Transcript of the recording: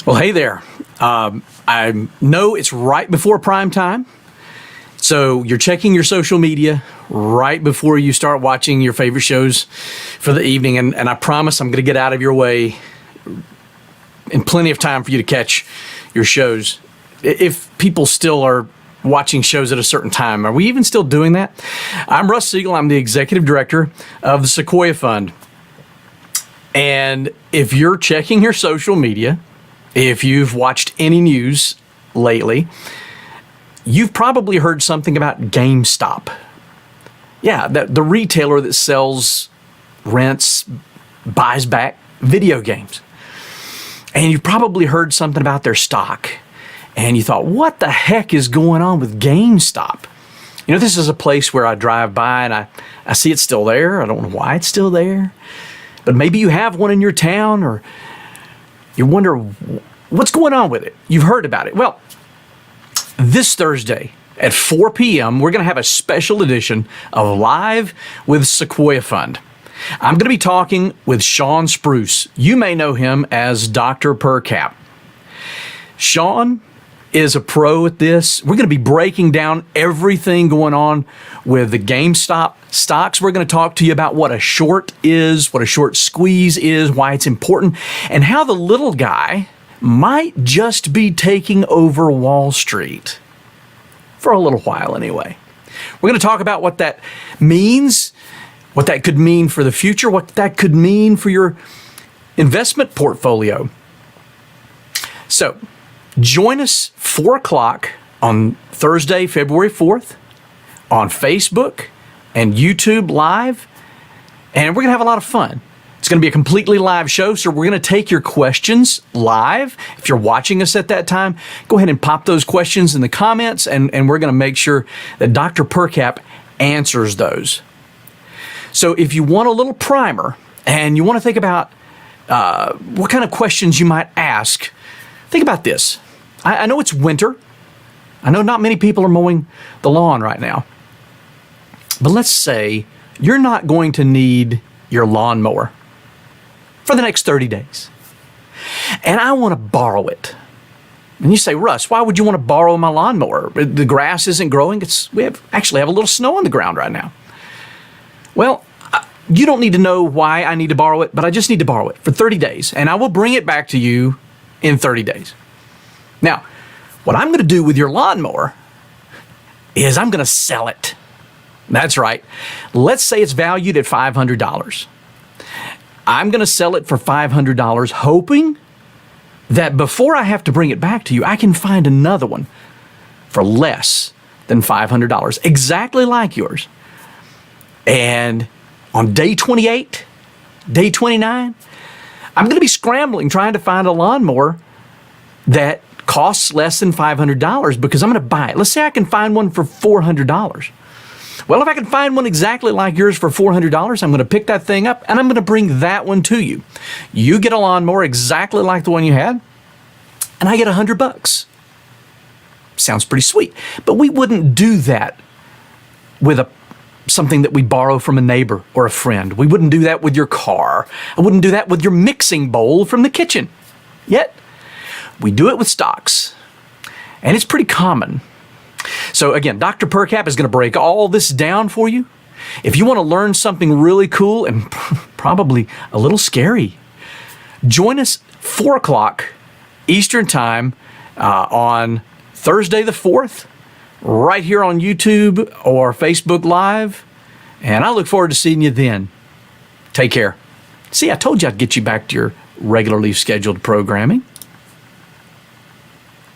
Well, hey there. I know it's right before prime time, so you're checking your social media right before you start watching your favorite shows for the evening, and I promise I'm going to get out of your way in plenty of time for you to catch your shows. If people still are watching shows at a certain time, are we even still doing that? I'm Russ Siegel. I'm the executive director of the Sequoia Fund. And if you're checking your social media, if you've watched any news lately, you've probably heard something about GameStop. Yeah, the retailer that sells, rents, buys back video games. And you've probably heard something about their stock. And you thought, what the heck is going on with GameStop? You know, this is a place where I drive by and I see it's still there. I don't know why it's still there. But maybe you have one in your town, or you wonder what's going on with it. You've heard about it. Well, this Thursday at 4 p.m., we're going to have a special edition of Live with Sequoia Fund. I'm going to be talking with Sean Spruce. You may know him as Dr. Per Cap. Sean is a pro at this. We're going to be breaking down everything going on with the GameStop stocks. We're going to talk to you about what a short is, what a short squeeze is, why it's important, and how the little guy might just be taking over Wall Street. For a little while anyway. We're going to talk about what that means, what that could mean for the future, what that could mean for your investment portfolio. So, join us 4 o'clock on Thursday, February 4th on Facebook and YouTube Live, and we're going to have a lot of fun. It's going to be a completely live show, so we're going to take your questions live. If you're watching us at that time, go ahead and pop those questions in the comments, and we're going to make sure that Dr. Per Cap answers those. So if you want a little primer and you want to think about what kind of questions you might ask, think about this. I know it's winter. I know not many people are mowing the lawn right now. But let's say you're not going to need your lawnmower for the next 30 days. And I want to borrow it. And you say, Russ, why would you want to borrow my lawnmower? The grass isn't growing. We actually have a little snow on the ground right now. Well, you don't need to know why I need to borrow it, but I just need to borrow it for 30 days. And I will bring it back to you in 30 days. Now, what I'm going to do with your lawnmower is I'm going to sell it. That's right. Let's say it's valued at $500. I'm going to sell it for $500, hoping that before I have to bring it back to you, I can find another one for less than $500, exactly like yours. And on day 28, day 29, I'm going to be scrambling trying to find a lawnmower that costs less than $500 because I'm going to buy it. Let's say I can find one for $400. Well, if I can find one exactly like yours for $400, I'm going to pick that thing up and I'm going to bring that one to you. You get a lawnmower exactly like the one you had, and I get $100. Sounds pretty sweet. But we wouldn't do that with something that we borrow from a neighbor or a friend. We wouldn't do that with your car. I wouldn't do that with your mixing bowl from the kitchen. Yet, we do it with stocks. And it's pretty common. So again, Dr. Per Cap is going to break all this down for you. If you want to learn something really cool and probably a little scary, join us 4 o'clock Eastern Time on Thursday the 4th, right here on YouTube or Facebook Live. And I look forward to seeing you then. Take care. See, I told you I'd get you back to your regularly scheduled programming.